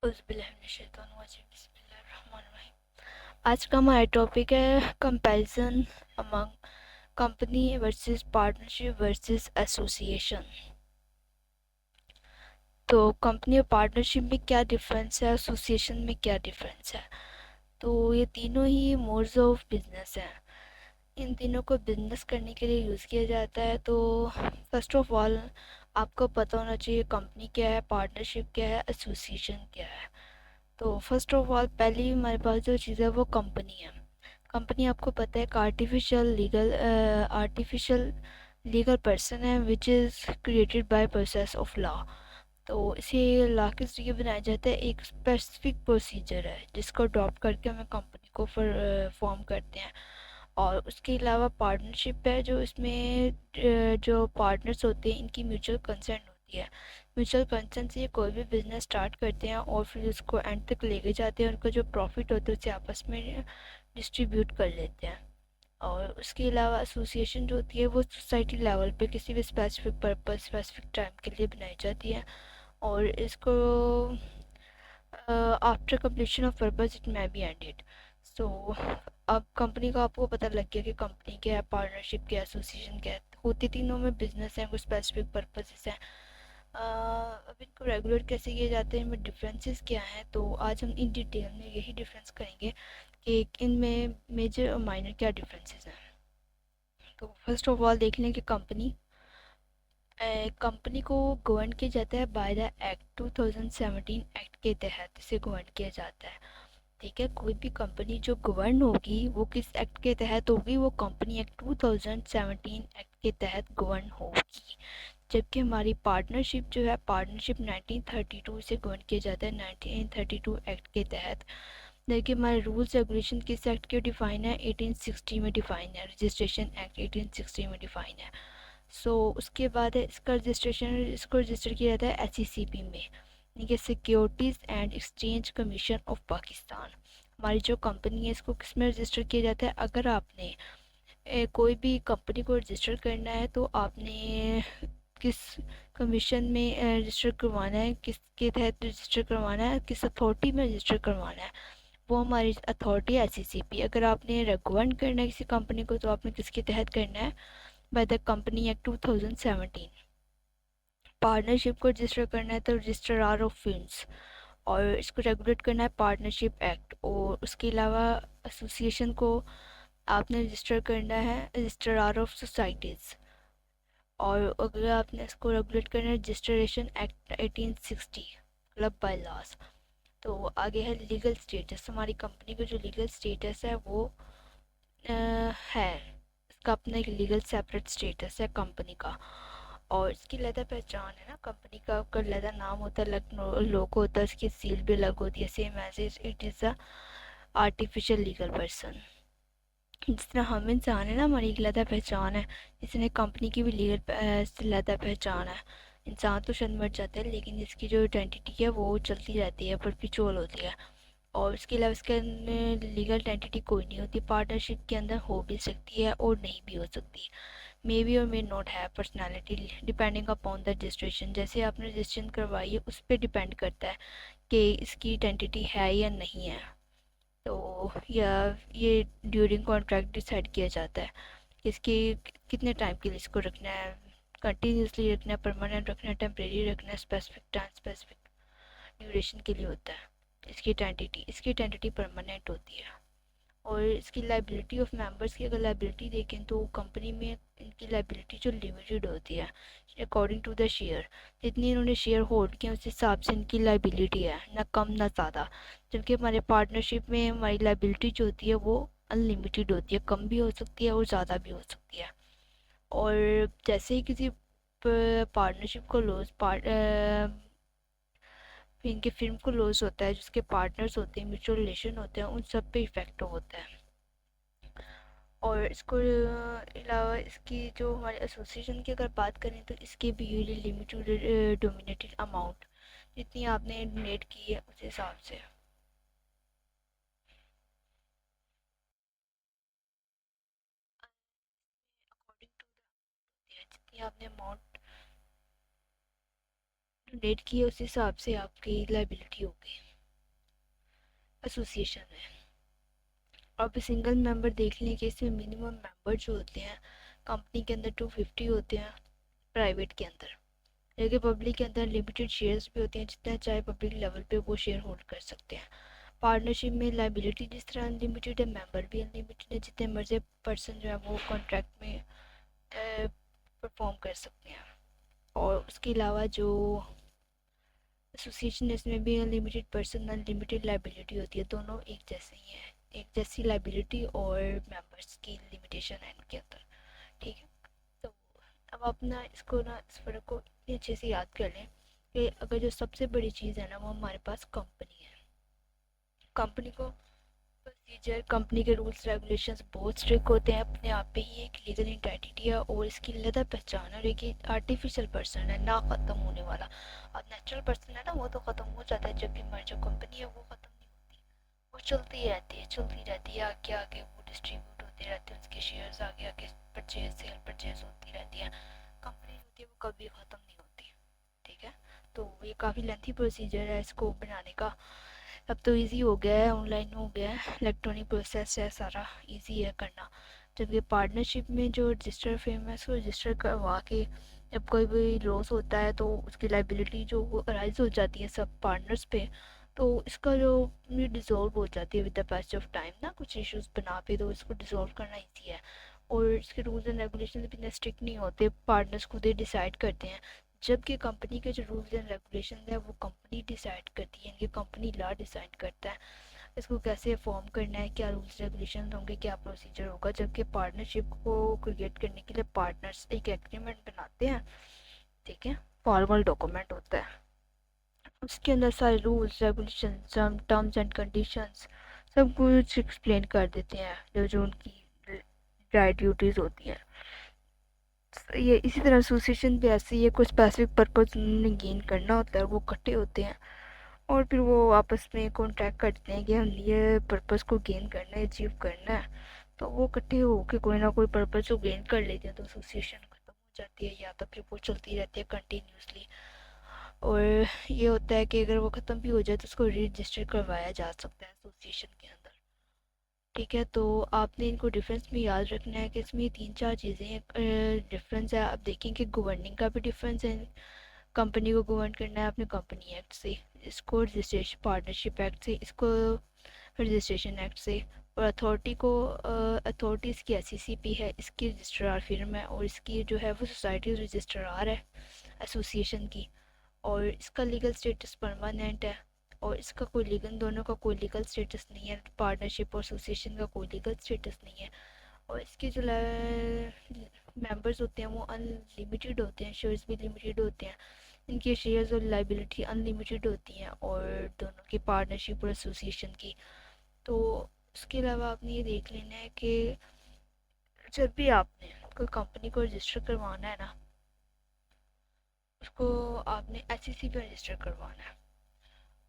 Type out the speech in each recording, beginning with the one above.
आज का हमारा टॉपिक है comparison among company versus partnership versus association. तो कंपनी और पार्टनरशिप में क्या डिफरेंस है, एसोसिएशन में क्या डिफरेंस है। तो ये तीनों ही मोड्स ऑफ बिजनेस हैं। इन तीनों को बिजनेस करने के लिए यूज़ किया जाता है। तो फर्स्ट ऑफ ऑल आपको पता होना चाहिए कंपनी क्या है, पार्टनरशिप क्या है, एसोसिएशन क्या है। तो फर्स्ट ऑफ ऑल पहली हमारे पास जो चीज़ है वो कंपनी है। कंपनी आपको पता है एक आर्टिफिशियल लीगल पर्सन है which is created by process of law. तो इसे लॉ के ज़रिए बनाया जाता है। एक स्पेसिफिक प्रोसीजर है जिसको अडॉप्ट करके हमें कंपनी को फॉर्म करते हैं। और उसके अलावा पार्टनरशिप है जो इसमें जो पार्टनर्स होते हैं इनकी म्यूचुअल कंसेंट होती है। म्यूचुअल कंसेंट से ये कोई भी बिजनेस स्टार्ट करते हैं और फिर उसको एंड तक लेके जाते हैं। उनका जो प्रॉफिट होता है उसे आपस में डिस्ट्रीब्यूट कर लेते हैं। और उसके अलावा एसोसिएशन जो होती है वो सोसाइटी लेवल पे किसी भी स्पेसिफिक पर्पस स्पेसिफिक टाइम के लिए बनाई जाती है। और इसको after completion of purpose it may be ended. So अब कंपनी का आपको पता लग गया कि कंपनी क्या है, पार्टनरशिप क्या है, एसोसिएशन क्या है। होती तीनों में बिजनेस है, कुछ स्पेसिफिक पर्पसेस हैं। अब इनको रेगुलेट कैसे किए जाते हैं, इनमें डिफरेंसेस क्या हैं। तो आज हम इन डिटेल में यही डिफरेंस करेंगे कि इनमें मेजर और माइनर क्या डिफरेंसेस हैं। तो फर्स्ट ऑफ ऑल देख लें कि कंपनी को गवर्न किया जाता है बाय द एक्ट 2017 एक्ट के तहत इसे गवर्न किया जाता है। ठीक है, कोई भी कंपनी जो गवर्न होगी वो किस एक्ट के तहत होगी, वो कंपनी एक्ट 2017 एक्ट के तहत गवर्न होगी। जबकि हमारी पार्टनरशिप जो है, पार्टनरशिप 1932 से गवर्न किया जाता है, 1932 एक्ट के तहत। देखिए हमारे रूल्स रेगुलेशन किस एक्ट के डिफाइन है, 1860 में डिफाइन है। रजिस्ट्रेशन एक्ट 1860 में डिफाइन है। उसके बाद है इसको रजिस्टर किया जाता है SECP में, यानी कि securities and exchange commission of Pakistan. हमारी जो कंपनी है इसको किस में रजिस्टर किया जाता है। अगर आपने कोई भी कंपनी को रजिस्टर करना है तो आपने किस कमीशन में रजिस्टर करवाना है, किसके तहत रजिस्टर करवाना है, किस अथॉरिटी में रजिस्टर करवाना है। वो हमारी अथॉरिटी है SECP। अगर आपने रिकमेंड करना है किसी कंपनी को तो आपने किसके तहत करना है, by the company act 2017। Partnership को रजिस्टर करना है तो रजिस्ट्रार ऑफ फर्म्स, और इसको रेगुलेट करना है पार्टनरशिप एक्ट। और उसके अलावा एसोसिएशन को आपने रजिस्टर करना है रजिस्ट्रार ऑफ सोसाइटीज़। और अगर आपने इसको रेगुलेट करना है registration act 1860 club bylaws. तो आगे है लीगल स्टेटस। हमारी कंपनी का जो लीगल स्टेटस है वो है, इसका अपना एक लीगल सेपरेट स्टेटस है कंपनी का। और इसकी अलग पहचान है ना, कंपनी का आपका अलग नाम होता है, अलग लोगो होता है, इसकी सील भी अलग होती है। Same as it is a artificial legal person. जिस तरह हम इंसान है ना, हमारी एक अलग पहचान है, इसने कंपनी की भी लीगल अलग पहचान है। इंसान तो शायद मर जाता है लेकिन इसकी जो आइडेंटिटी है वो चलती रहती है, परपिचुअल होती है। और उसके अलावा इसके अंदर लीगल आइडेंटिटी कोई नहीं होती। पार्टनरशिप के अंदर हो भी सकती है और नहीं भी हो सकती। मे बी और may not have personality depending upon the registration. जैसे आपने रजिस्ट्रेशन करवाई है उस पर डिपेंड करता है कि इसकी आइडेंटिटी है या नहीं है। तो या ये ड्यूरिंग कॉन्ट्रैक्ट डिसाइड किया जाता है कि इसके कितने टाइम के लिए इसको रखना है, कंटिन्यूसली रखना है, परमानेंट रखना है, टेम्परेरी रखना है, स्पेसिफिक टाइम स्पेसिफिक ड्यूरेशन के लिए होता है। इसकी आइडेंटिटी परमानेंट होती है। और इसकी लाइबिलिटी ऑफ मेंबर्स की अगर लाइबिलिटी देखें तो कंपनी में इनकी लाइबिलिटी जो लिमिटेड होती है अकॉर्डिंग टू द शेयर। जितनी इन्होंने शेयर होल्ड किए उस हिसाब से इनकी लाइबिलिटी है, ना कम ना ज़्यादा। जबकि हमारे पार्टनरशिप में हमारी लाइबिलिटी जो होती है वो अनलिमिटेड होती है, कम भी हो सकती है और ज़्यादा भी हो सकती है। और जैसे ही किसी पार्टनरशिप को इनके फिल्म को लॉस होता है, जिसके पार्टनर्स होते हैं, म्यूचुअल रिलेशन होते हैं, उन सब पे इफेक्ट होता है। और इसको अलावा इसकी जो हमारे एसोसिएशन की अगर बात करें तो इसके भी लिमिटेड डोमिनेटेड अमाउंट जितनी आपने डोनेट की है उस हिसाब से। अकॉर्डिंग टू द जितनी आपने अमाउंट डोनेट की है उस हिसाब से आपकी लाइबिलिटी होगी। एसोसिएशन है। अब सिंगल मेंबर देख लें कि इसमें मिनिमम मेंबर जो होते हैं कंपनी के अंदर 250 होते हैं, प्राइवेट के अंदर, लेकिन पब्लिक के अंदर लिमिटेड शेयर्स भी होते हैं, जितना चाहे पब्लिक लेवल पे वो शेयर होल्ड कर सकते हैं। पार्टनरशिप में लाइबिलिटी जिस तरह अनलिमिटेड है, मेंबर भी अनलिमिटेड है, जितने मर्जी पर्सन जो है वो कॉन्ट्रैक्ट में परफॉर्म कर सकते हैं। और उसके अलावा जो एसोसिएशन है इसमें भी अनलिमिटेड पर्सन अनलिमिटेड लाइबिलिटी होती है, दोनों एक जैसे ही हैं, एक जैसी लाइबिलिटी और मेंबर्स की लिमिटेशन है इनके अंदर। ठीक है, तो अब अपना इसको ना इस फ़र्क को इतनी अच्छे से याद कर लें कि अगर जो सबसे बड़ी चीज़ है ना वो हमारे पास कंपनी है। कंपनी को प्रोसीजर, कंपनी के रूल्स रेगुलेशंस बहुत स्ट्रिक्ट होते हैं, अपने आप पे ही एक लीगल एंटिटी है और इसकी अलग पहचान है, कि आर्टिफिशियल पर्सन है, ना ख़त्म होने वाला। और नेचुरल पर्सन है ना वो तो ख़त्म हो जाता है जब भी मर, जो कंपनी है वो ख़त्म नहीं होती, वो चलती रहती है, चलती रहती है, आगे आगे वो डिस्ट्रीब्यूट होते रहते हैं, उसके शेयर्स आगे आगे परचेज सेल परचेज होती रहती है। कंपनी होती है वो कभी ख़त्म नहीं होती। ठीक है, तो ये काफ़ी लेंथी प्रोसीजर है इसको बनाने का। अब तो इजी हो गया है, ऑनलाइन हो गया है, इलेक्ट्रॉनिक प्रोसेस है, सारा इजी है करना। जबकि पार्टनरशिप में जो रजिस्टर फर्म है उसको रजिस्टर करवा के जब कोई भी लॉस होता है तो उसकी लाइबिलिटी जो वो अराइज हो जाती है सब पार्टनर्स पे, तो इसका जो ये डिज़ोल्व हो जाती है with the patch of time ना, कुछ इश्यूज बना पे, तो इसको डिज़ोल्व करना ईजी है। और इसके रूल्स एंड रेगुलेशन भी इतने स्ट्रिक्ट नहीं होते, पार्टनर्स खुद ही डिसाइड करते हैं। जबकि कंपनी के जो रूल्स एंड रेगुलेशन है वो कंपनी डिसाइड करती है, ये कंपनी लॉ डिसाइड करता है इसको कैसे फॉर्म करना है, क्या रूल्स रेगुलेशन होंगे, क्या प्रोसीजर होगा। जबकि पार्टनरशिप को क्रिएट करने के लिए पार्टनर्स एक एग्रीमेंट बनाते हैं, ठीक है, फॉर्मल डॉक्यूमेंट होता है, उसके अंदर सारे rules regulation terms and conditions सब कुछ एक्सप्लेन कर देते हैं, जो जो उनकी राइट ड्यूटीज़ होती हैं। ये इसी तरह एसोसिएशन भी ऐसी है, कुछ स्पेसिफिक पर्पज उन्हें गेन करना होता है, वो इकट्ठे होते हैं और फिर वो आपस में कॉन्ट्रैक्ट करते हैं कि हम ये पर्पज़ को गेन करना है, अचीव करना है, तो वो इकट्ठे होकर कोई ना कोई पर्पज़ को गेन कर लेते हैं, तो एसोसिएशन ख़त्म हो जाती है या तो फिर वो चलती रहती है कंटिन्यूसली। और ये होता है कि अगर वो ख़त्म भी हो जाए तो उसको री रजिस्टर करवाया जा सकता है एसोसिएशन के अंदर। ठीक है, तो आपने इनको डिफरेंस में याद रखना है कि इसमें तीन चार चीज़ें डिफरेंस है। आप देखें कि गवर्निंग का भी डिफरेंस है, कंपनी को गवर्न करना है अपने कंपनी एक्ट से, इसको रजिस्ट्रेशन पार्टनरशिप एक्ट से, इसको रजिस्ट्रेशन एक्ट से। और अथॉरिटी को अथॉरिटी इसकी एससीसीपी है, इसकी रजिस्ट्रार फर्म है और इसकी जो है वो सोसाइटी रजिस्ट्रार है एसोसिएशन की। और इसका लीगल स्टेटस परमानेंट है और इसका कोई लीगल, दोनों का कोई लीगल स्टेटस नहीं है, पार्टनरशिप और एसोसिएशन का कोई लीगल स्टेटस नहीं है। और इसके जो मेंबर्स होते हैं वो अनलिमिटेड होते हैं, शेयर्स भी लिमिटेड होते हैं, इनके शेयर्स और लाइबिलिटी अनलिमिटेड होती हैं और दोनों की, पार्टनरशिप और एसोसिएशन की। तो उसके अलावा आपने ये देख लेना है कि जब भी आपने कोई कंपनी को रजिस्टर करवाना है ना, उसको आपने एससीसी पे रजिस्टर करवाना है।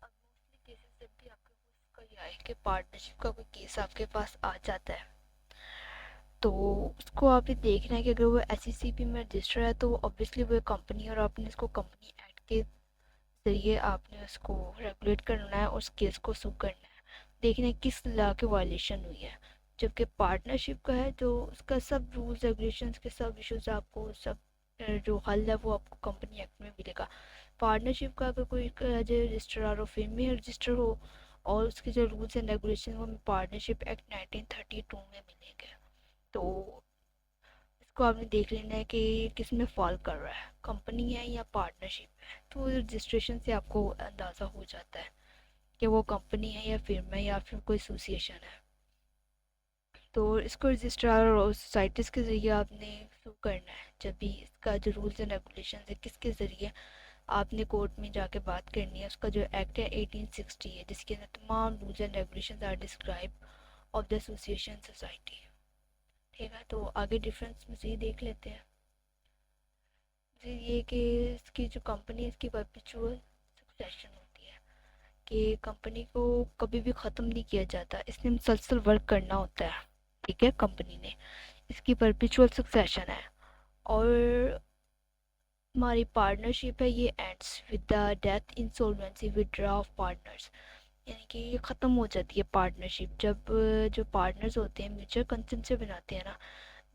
अब मोस्टली केसेस जब भी आपके पास कोई आए कि पार्टनरशिप का कोई केस आपके पास आ जाता है, तो उसको आपने देखना है कि अगर वो एससीसीपी में रजिस्टर है तो ऑब्वियसली वो कंपनी, और आपने इसको कंपनी एक्ट के ज़रिए आपने उसको रेगुलेट करना है और उस केस को सू करना है, देखना है किस लॉ की वायलेशन हुई है। जबकि पार्टनरशिप का है तो उसका सब रूल्स रेगुलेशंस के सब इश्यूज आपको सब जो हल है वो आपको कंपनी एक्ट में मिलेगा। पार्टनरशिप का अगर कोई रजिस्ट्रार और फिर में रजिस्टर हो और उसके जो रूल्स एंड रेगुलेशन वो पार्टनरशिप एक्ट 1932 में मिलेंगे। तो इसको आपने देख लेना है कि किस में फॉल कर रहा है, कंपनी है या पार्टनरशिप है। तो रजिस्ट्रेशन से आपको अंदाज़ा हो जाता है कि वो कंपनी है या फिर्म है या फिर कोई एसोसिएशन है। तो इसको रजिस्ट्रार और सोसाइटीज़ के ज़रिए आपने शुरू करना है। जब भी इसका जो रूल्स एंड रेगुलेशन है किसके ज़रिए आपने कोर्ट में जाके बात करनी है, उसका जो एक्ट है 1860 है, जिसके अंदर तमाम rules and regulation are describe of the association society. ठीक है, तो आगे डिफरेंस मज़ीद देख लेते हैं। फिर ये कि इसकी जो कंपनी, इसकी परपेचुअल सक्सेशन होती है कि कंपनी को कभी भी ख़त्म नहीं किया जाता, इसने मुसलसल वर्क करना होता है। ठीक है, कंपनी ने, इसकी परपेचुअल सक्सेशन है। और हमारी पार्टनरशिप है, ये ends with the death, insolvency, withdraw of partners. यानी कि ये ख़त्म हो जाती है पार्टनरशिप जब जो पार्टनर्स होते हैं म्यूचुअल कंसेंट से बनाते हैं ना,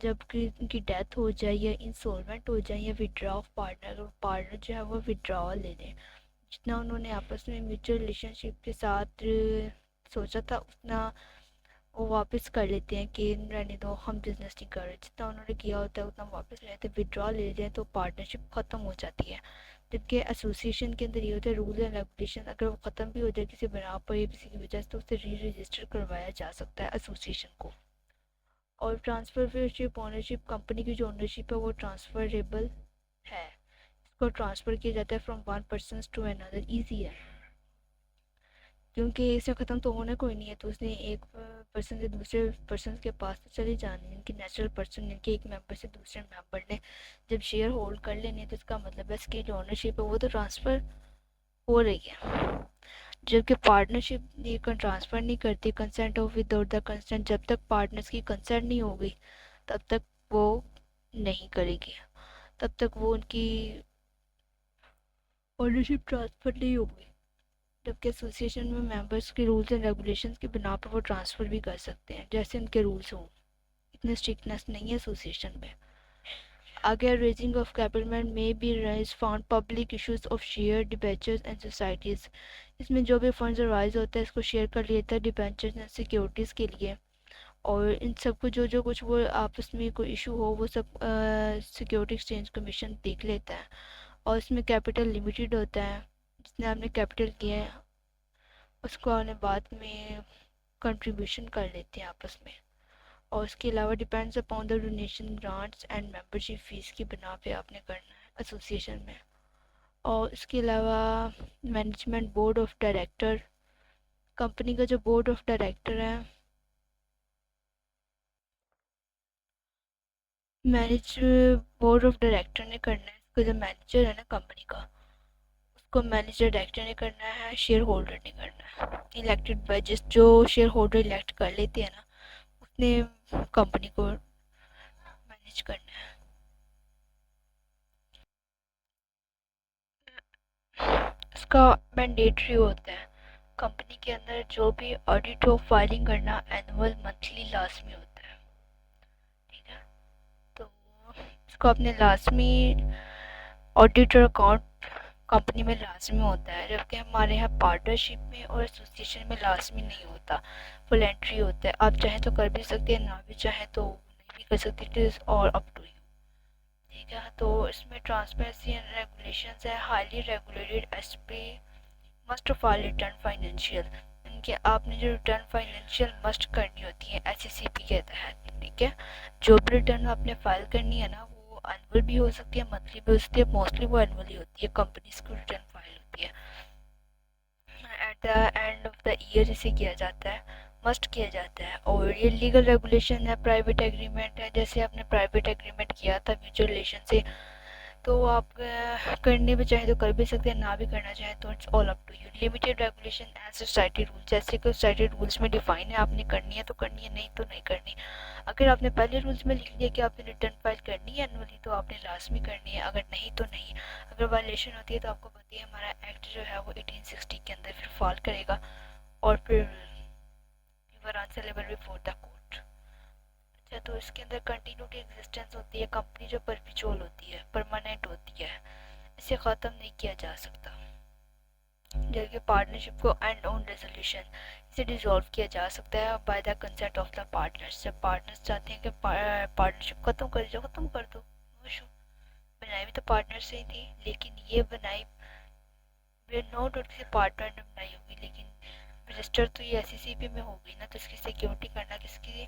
जब उनकी डेथ हो जाए या इंसॉल्वेंट हो जाए या विड्रॉ ऑफ पार्टनर, पार्टनर जो है वो विड्रॉल ले लें, जितना उन्होंने आपस में म्यूचुअल रिलेशनशिप के साथ सोचा था उतना वो वापस कर लेते हैं कि रहने दो हम बिज़नेस नहीं कर रहे, जितना उन्होंने किया होता है उतना वापस ले लेते हैं, विड्रॉ ले लेते हैं, तो पार्टनरशिप ख़त्म हो जाती है। जबकि एसोसिएशन के अंदर ये होता है रूल एंड रेगुलेशन, अगर वो ख़त्म भी हो जाए किसी बना पर या किसी की वजह से तो उसे री रजिस्टर करवाया जा सकता है एसोसिएशन को। और ट्रांसफरशिप ओनरशिप, कंपनी की जो ओनरशिप है वो ट्रांसफरेबल है, इसको ट्रांसफ़र किया जाता है from one person to another, easy है क्योंकि इसे ख़त्म तो होना कोई नहीं है, तो उसने एक पर्सन से दूसरे पर्सन के पास तो चले जाने, इनकी नेचुरल पर्सन इनके एक मेंबर से दूसरे मेंबर ने जब शेयर होल्ड कर लेने तो इसका मतलब है इसकी जो ओनरशिप है वो तो ट्रांसफ़र हो रही है। जबकि पार्टनरशिप ये ट्रांसफ़र नहीं करती consent of without the consent, जब तक पार्टनर्स की कंसेंट नहीं होगी तब तक वो नहीं करेगी, तब तक वो उनकी ओनरशिप ट्रांसफ़र नहीं होगी। जबकि एसोसिएशन में मेंबर्स के रूल्स एंड रेगुलेशंस की बिना पर वो ट्रांसफ़र भी कर सकते हैं जैसे उनके रूल्स हों, इतनी स्ट्रिक्टनेस नहीं है एसोसिएशन में। आगे रेजिंग ऑफ कैपिटल में be raise found public issues of share debentures and societies, इसमें जो भी फंड्स राइज होता है इसको शेयर कर लिया जाता है डिबेंचर्स एंड सिक्योरिटीज़ के लिए, और इन सबको जो जो कुछ वो आपस में कोई इशू हो वो सब सिक्योरिटी एक्सचेंज कमीशन देख लेता है। और इसमें कैपिटल लिमिटेड होता है, जिसने आपने कैपिटल किया है उसको आपने बाद में कंट्रीब्यूशन कर लेते हैं आपस में। और उसके अलावा depends upon the donation grants and membership fees की बिना पे आपने करना है एसोसिएशन में। और इसके अलावा management board of director, company का जो बोर्ड ऑफ डायरेक्टर है, मैनेज बोर्ड ऑफ डायरेक्टर ने करना है, इसको जो मैनेजर है ना कंपनी का उसको मैनेजर डायरेक्टर ने करना है, शेयर होल्डर ने करना है, इलेक्टेड बाय जिस जो शेयर होल्डर इलेक्ट कर लेते हैं ना उसने कंपनी को मैनेज करना है। इसका मैंडेटरी होता है, कंपनी के अंदर जो भी ऑडिट और फाइलिंग करना एनुअल मंथली लाजमी होता है, ठीक है। तो इसको अपने लाजमी ऑडिट और अकाउंट कंपनी में लाजमी होता है, जबकि हमारे यहाँ पार्टनरशिप में और एसोसिएशन में लाजमी नहीं होता, वॉलेंट्री होता है, आप चाहें तो कर भी सकते हैं ना भी चाहें तो नहीं भी कर सकते, इट इज़ और अप टू यू, ठीक है। तो इसमें ट्रांसपेरेंसी एंड रेगुलेशंस है, highly regulated SP must file return financial, इनके आपने जो रिटर्न फाइनेंशियल मस्ट करनी होती है एससीसीपी के तहत, ठीक है। जो भी रिटर्न आपने फाइल करनी है ना वो एनुअल भी हो सकती है मंथली भी हो सकती है, मोस्टली वो एनुअल ही होती है, कंपनीज की रिटर्न फाइल होती है, at the end of the year इसे किया जाता है, मस्ट किया जाता है। और ये लीगल रेगुलेशन है, प्राइवेट एग्रीमेंट है, जैसे आपने प्राइवेट एग्रीमेंट किया था म्यूचुअल रिलेशन से तो आप करने में चाहे तो कर भी सकते हैं, ना भी करना चाहे तो it's all up to you. Limited regulation as society rule, जैसे कि सोसाइटी रूल्स में डिफाइन है, आपने करनी है तो करनी है नहीं तो नहीं करनी। अगर आपने पहले रूल्स में लिख लिया कि आपने रिटर्न फाइल करनी है एनुअली तो आपने लाजमी करनी है, अगर नहीं तो नहीं। अगर वायलेशन होती है तो आपको पता है हमारा एक्ट जो है वो 1860 के अंदर फिर फॉल करेगा और फिर you are answerable before the court. अच्छा, तो इसके अंदर कंटिन्यूटी एग्जिस्टेंस होती है, कंपनी जो परपिचुअल होती है, परमानेंट होती है, इसे ख़त्म नहीं किया जा सकता। जबकि पार्टनरशिप को एंड ऑन रेजोल्यूशन, इसे डिसॉल्व किया जा सकता है by the consent of the partners, जब पार्टनर्स चाहते हैं कि पार्टनरशिप ख़त्म कर दो ख़त्म कर दो, नो इशू। बनाई भी तो पार्टनर से ही थी, लेकिन ये बनाई नो डाउट किसी पार्टनर ने बनाई होगी, लेकिन रजिस्टर तो ये एससीसीपी में हो गई ना, तो इसकी सिक्योरिटी करना किसकी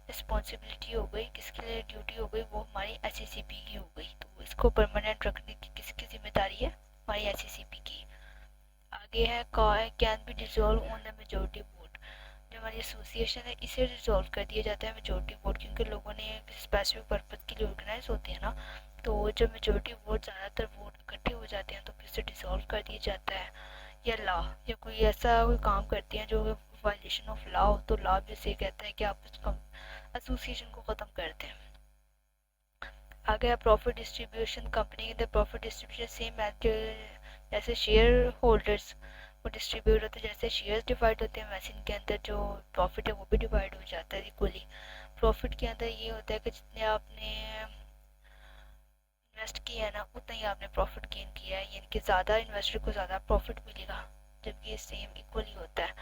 रिस्पॉन्सिबिलिटी हो गई, किसके लिए ड्यूटी हो गई, वो हमारी एससीसीपी की हो गई, तो इसको परमानेंट रखने की किसकी जिम्मेदारी है, हमारी एससीसीपी की। आगे है can be dissolve on the majority vote, जो हमारी एसोसिएशन है इसे डिसॉल्व कर दिया जाता है मेजोरिटी वोट, क्योंकि लोगों ने किसी स्पेसिफिक पर्पज़ के लिए ऑर्गेनाइज होते हैं ना, तो जब मेजोरिटी वोट ज़्यादातर वोट इकट्ठे हो जाते हैं तो फिर से डिसॉल्व कर दिया जाता है। या लॉ, या कोई ऐसा कोई काम करते हैं जो वायलेशन ऑफ लॉ हो तो लॉ भी से कहता है कि आप उस एसोसिएशन को ख़त्म कर दें। आगे प्रॉफिट डिस्ट्रीब्यूशन, कंपनी के अंदर प्रॉफिट डिस्ट्रीब्यूशन सेम एज जैसे शेयर होल्डर्स वो डिस्ट्रीब्यूट होते हैं, जैसे शेयर्स डिवाइड होते हैं वैसे इनके अंदर जो प्रॉफिट है वो भी डिवाइड हो जाता है इक्वली। प्रॉफिट के अंदर ये होता है कि जितने आपने इन्वेस्ट किया है ना उतना ही आपने प्रॉफिट गेन किया है, यानी कि ज़्यादा इन्वेस्टर को ज़्यादा प्रॉफिट मिलेगा, जबकि ये सेम इक्वली होता है।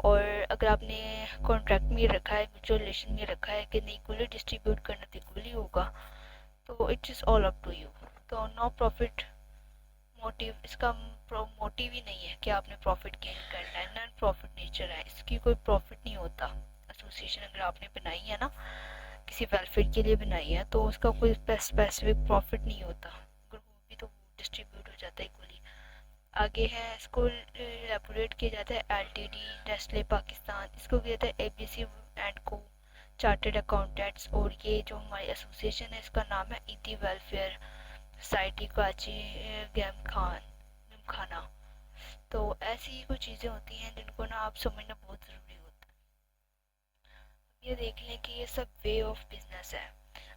और अगर आपने कॉन्ट्रैक्ट में रखा है, म्यूचुअल रिलेशन में रखा है कि नहीं इक्वली डिस्ट्रीब्यूट करना तो इक्वली होगा, तो it is all up to you. तो नो प्रॉफिट मोटिव, इसका मोटिव ही नहीं है कि आपने प्रॉफिट गेन करना है, नॉन प्रॉफिट नेचर है, इसकी कोई प्रॉफिट नहीं होता। एसोसिएशन अगर आपने बनाई है ना, किसी वेलफेयर के लिए बनाई है, तो उसका कोई स्पेसिफिक प्रॉफिट नहीं होता, अगर वो भी तो डिस्ट्रीब्यूट हो जाता है इक्वली। आगे है, इसको एलेबोरेट किया जाता है एलटीडी, नेस्ले पाकिस्तान, इसको किया जाता है एबीसी एंड को चार्टर्ड अकाउंटेंट्स। और ये जो हमारी एसोसिएशन है इसका नाम है ईदी वेलफेयर सोसाइटी कराची गैम खाना। तो ऐसी कुछ चीज़ें होती हैं जिनको ना आप समझना बहुत ज़रूरी होता है। ये देख लें कि ये सब वे ऑफ बिजनेस है।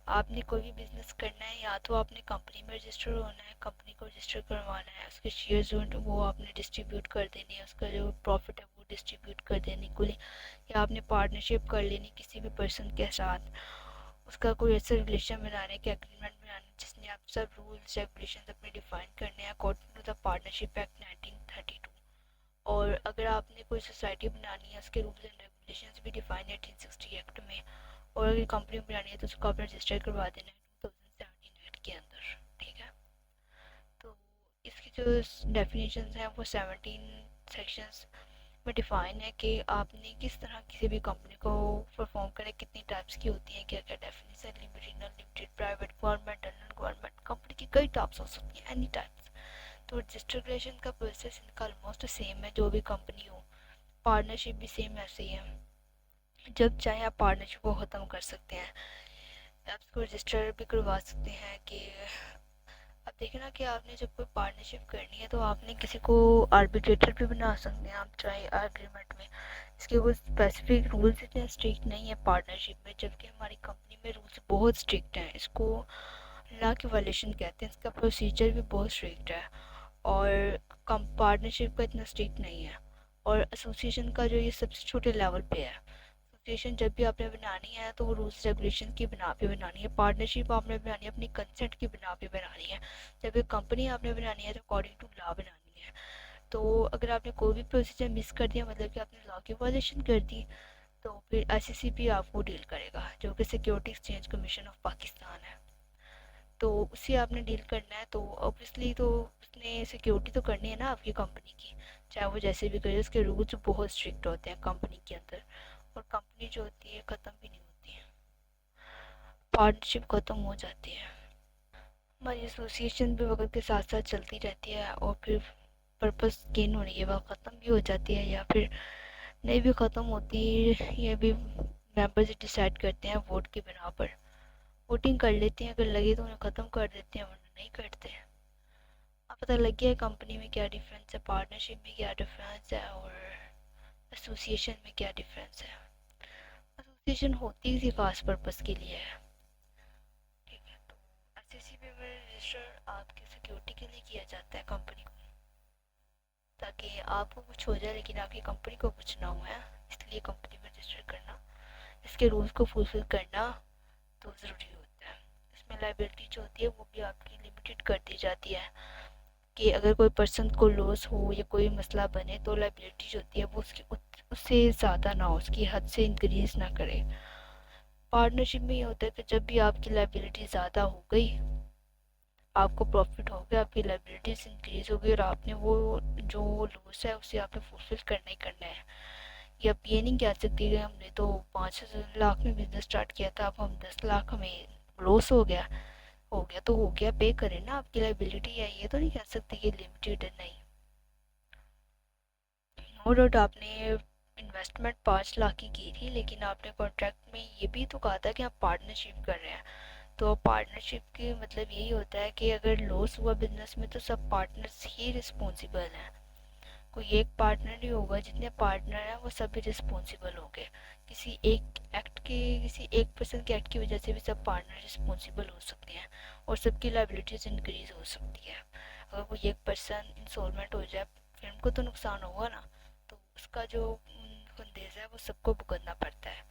आपने कोई भी बिजनेस करना है, या तो आपने कंपनी में रजिस्टर होना है, कंपनी को रजिस्टर करवाना है, उसके शेयर जो वो आपने डिस्ट्रीब्यूट कर देने हैं, उसका जो प्रॉफिट है वो डिस्ट्रीब्यूट कर देने को, या आपने पार्टनरशिप कर लेनी किसी भी पर्सन के साथ, उसका कोई ऐसा रिलेशन बनाने के एग्रीमेंट बनाने जिसमें आप सब रूल्स रेगुलेशन अपने डिफाइन करने हैं according to the partnership act 1932। और अगर आपने कोई सोसाइटी बनानी है उसके रूल्स एंड रेगुलेशन भी डिफाइन है 1860 एक्ट में। और अगर कंपनी बनानी है तो उसको आप रजिस्टर करवा देना है 2017 एक्ट के अंदर, ठीक है। तो इसकी जो डेफिनेशन हैं वो 17 सेक्शंस में डिफाइन है कि आपने किस तरह किसी भी कंपनी को परफॉर्म करें, कितनी टाइप्स की होती हैं, क्या क्या definition, limited, non limited, private, government, non government, company की कई टाइप्स हो सकती हैं, एनी टाइप्स। तो रजिस्ट्रेशन का प्रोसेस इनका ऑलमोस्ट सेम है जो भी कंपनी हो। पार्टनरशिप भी सेम ऐसे ही है, जब चाहे आप पार्टनरशिप को ख़त्म कर सकते हैं, आप इसको रजिस्टर भी करवा सकते हैं। कि अब देखें ना कि आपने जब कोई पार्टनरशिप करनी है तो आपने किसी को आर्बिट्रेटर भी बना सकते हैं आप चाहे एग्रीमेंट में। इसके कोई स्पेसिफिक रूल्स इतने स्ट्रिक्ट नहीं है पार्टनरशिप में, जबकि हमारी कंपनी में रूल्स बहुत स्ट्रिक्ट हैं, इसको लॉ की वायलेशन कहते हैं, इसका प्रोसीजर भी बहुत स्ट्रिक्ट है। और कम पार्टनरशिप का इतना स्ट्रिक्ट नहीं है। और एसोसिएशन का जो ये सबसे छोटे लेवल पे है, एसोसिएशन जब भी आपने बनानी है तो वो रूल्स रेगुलेशन की बिना पे बनानी है। पार्टनरशिप आपने बनानी है अपनी कंसेंट की बिना पे बनानी है, जब कंपनी आपने बनानी है तो अकॉर्डिंग टू लॉ बनानी है। तो अगर आपने कोई भी प्रोसीजर मिस कर दिया, मतलब कि आपने लॉ की वायलेशन कर दी, तो फिर ICCP आपको डील करेगा, जो कि security exchange commission of Pakistan है। तो उससे आपने डील करना है, तो ऑब्वियसली तो उसने सिक्योरिटी तो करनी है ना आपकी कंपनी की, चाहे वो जैसे भी करे। उसके रूल्स बहुत स्ट्रिक्ट होते हैं कंपनी के अंदर, और कंपनी जो होती है ख़त्म भी नहीं होती है, पार्टनरशिप ख़त्म हो जाती है। हमारी एसोसिएशन भी वक्त के साथ साथ चलती रहती है, और फिर पर्पस गेन होने के बाद ख़त्म भी हो जाती है, या फिर नहीं भी ख़त्म होती, ये भी मेंबर्स डिसाइड करते हैं वोट की बिना पर। वोटिंग कर लेते हैं, अगर लगे तो उन्हें ख़त्म कर देते हैं, वरना नहीं करते। अब पता लग गया कंपनी में क्या डिफरेंस है, पार्टनरशिप में क्या डिफरेंस है, और एसोसिएशन में क्या डिफरेंस है। एसोसिएशन होती किसी खास पर्पस के लिए है, ठीक है। तो SCCP में रजिस्टर आपकी सिक्योरिटी के लिए किया जाता है कंपनी को, ताकि आपको कुछ हो जाए लेकिन आपकी कंपनी को कुछ ना हो, है इसलिए कंपनी में रजिस्टर करना, इसके रूल्स को फुलफिल करना तो ज़रूरी होता है। इसमें लाइबिलिटी जो होती है वो भी आपकी लिमिटेड कर दी जाती है, कि अगर कोई पर्सन को लॉस हो या कोई मसला बने तो लाइबिलिटी जो होती है वो उसकी उससे ज़्यादा ना हो, उसकी हद से इंक्रीज़ ना करे। पार्टनरशिप में ये होता है कि जब भी आपकी लाइबिलिटी ज़्यादा हो गई, आपको प्रॉफिट हो गया, आपकी लाइबिलिटीज इंक्रीज हो गई, और आपने वो जो लॉस है उसे आपने फुलफिल करना ही करना है। या आप ये नहीं कह सकते कि हमने तो 5 लाख में बिजनेस स्टार्ट किया था, अब हम 10 लाख हमें लॉस हो गया तो हो गया, पे करें ना, आपकी लाइबिलिटी है, ये तो नहीं कह सकते कि लिमिटेड है, नहीं। नो डाउट आपने इन्वेस्टमेंट 5 लाख की थी, लेकिन आपने कॉन्ट्रैक्ट में ये भी तो कहा था कि आप पार्टनरशिप कर रहे हैं। तो पार्टनरशिप के मतलब यही होता है कि अगर लॉस हुआ बिजनेस में तो सब पार्टनर्स ही रिस्पॉन्सिबल हैं, कोई एक पार्टनर नहीं होगा, जितने पार्टनर हैं वो सभी रिस्पॉन्सिबल होंगे। किसी एक पर्सन के एक्ट की वजह से भी सब पार्टनर रिस्पॉन्सिबल हो सकते हैं, और सबकी लाइबिलिटीज इंक्रीज हो सकती है। अगर कोई एक पर्सन इंसॉल्वेंट हो जाए फिल्म को तो नुकसान होगा ना, तो उसका जो खंदेज है वो सबको भुगतना पड़ता है।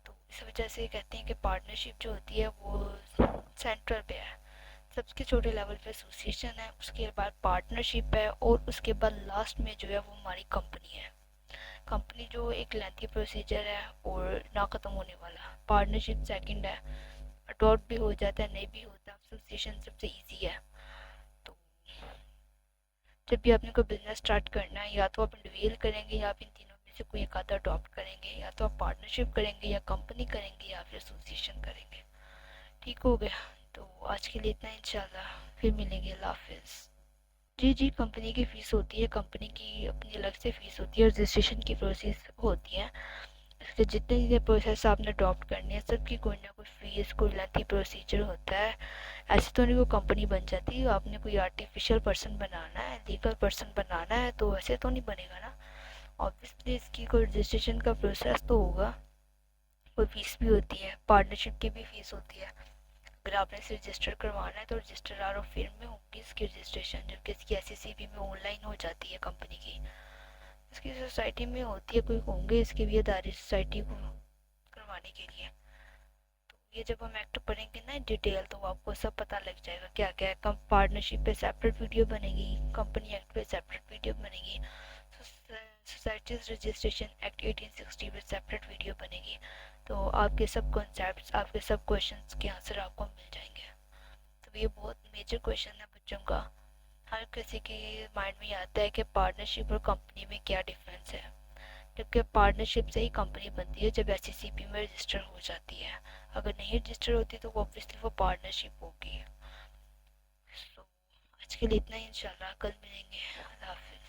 तो इस वजह से कहते हैं कि पार्टनरशिप जो होती है वो सेंट्रल पे है, सबसे छोटे लेवल पे एसोसिएशन है, उसके बाद पार्टनरशिप है, और उसके बाद लास्ट में जो है वो हमारी कंपनी है। कंपनी जो एक लेंथी प्रोसीजर है और ना ख़त्म होने वाला। पार्टनरशिप सेकंड है, अडॉप्ट भी हो जाता है, नहीं भी होता। एसोसिएशन सबसे इजी है। तो जब भी आपने कोई बिजनेस स्टार्ट करना है, या तो आप इंडिविजुअल करेंगे या आप इन तीनों में से कोई एक आधा अडॉप्ट करेंगे, या तो आप पार्टनरशिप करेंगे या कंपनी करेंगे या फिर एसोसिएशन करेंगे। ठीक हो गया। तो आज के लिए इतना, इंशाल्लाह फिर मिलेंगे। अल्लाह हाफिज़। जी जी, कंपनी की फ़ीस होती है, कंपनी की अपनी अलग से फ़ीस होती है, रजिस्ट्रेशन की प्रोसेस होती है। इसके जितने भी प्रोसेस आपने अडॉप्ट करनी है, सबकी कोई ना कोई फ़ीस, कोई लेंथी प्रोसीजर होता है। ऐसे तो नहीं वो कंपनी बन जाती। आपने कोई आर्टिफिशियल पर्सन बनाना है, लीगल पर्सन बनाना है, तो वैसे तो नहीं बनेगा ना। ऑब्वियसली इसकी कोई रजिस्ट्रेशन का प्रोसेस तो होगा, कोई फ़ीस भी होती है। पार्टनरशिप की भी फ़ीस होती है। अगर आपने इसे रजिस्टर करवाना है तो रजिस्ट्रार ऑफ फर्म में होगी इसकी रजिस्ट्रेशन, जबकि इसकी एससीसीबी में ऑनलाइन हो जाती है कंपनी की। इसकी सोसाइटी में होती है, कोई होंगे इसके भी अदारे सोसाइटी को करवाने के लिए। तो ये जब हम एक्ट पढ़ेंगे ना डिटेल, तो आपको सब पता लग जाएगा क्या क्या है। कम पार्टनरशिप पे सेपरेट वीडियो बनेगी, कंपनी एक्ट पे सेपरेट वीडियो बनेगी, सोसाइटीज रजिस्ट्रेशन एक्ट 1860 पे सेपरेट वीडियो बनेगी। तो आपके सब कॉन्सेप्ट्स, आपके सब क्वेश्चंस के आंसर आपको मिल जाएंगे। तो ये बहुत मेजर क्वेश्चन है बच्चों का। हर किसी के माइंड में आता है कि पार्टनरशिप और कंपनी में क्या डिफरेंस है, जबकि पार्टनरशिप से ही कंपनी बनती है जब एससीसीपी में रजिस्टर हो जाती है। अगर नहीं रजिस्टर होती तो ऑब्वियसली वो पार्टनरशिप होगी। तो आज के लिए इतना ही, इंशाल्लाह कल मिलेंगे। अल्लाह हाफिज़।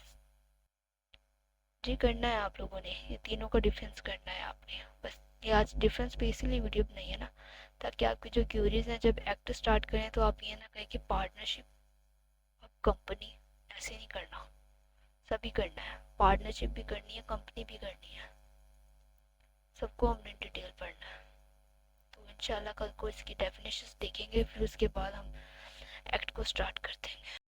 जी, करना है आप लोगों ने, ये तीनों का डिफरेंस करना है आपने बस। ये आज डिफरेंस पे इसीलिए वीडियो बनाई है ना, ताकि आपकी जो क्यूरीज हैं जब एक्ट स्टार्ट करें तो आप ये ना कहें कि पार्टनरशिप और कंपनी। ऐसे नहीं करना, सभी करना है। पार्टनरशिप भी करनी है, कंपनी भी करनी है, सबको हमने डिटेल पढ़ना है। तो इंशाल्लाह कल को इसकी डेफिनेशंस देखेंगे, फिर उसके बाद हम एक्ट को स्टार्ट करते हैं।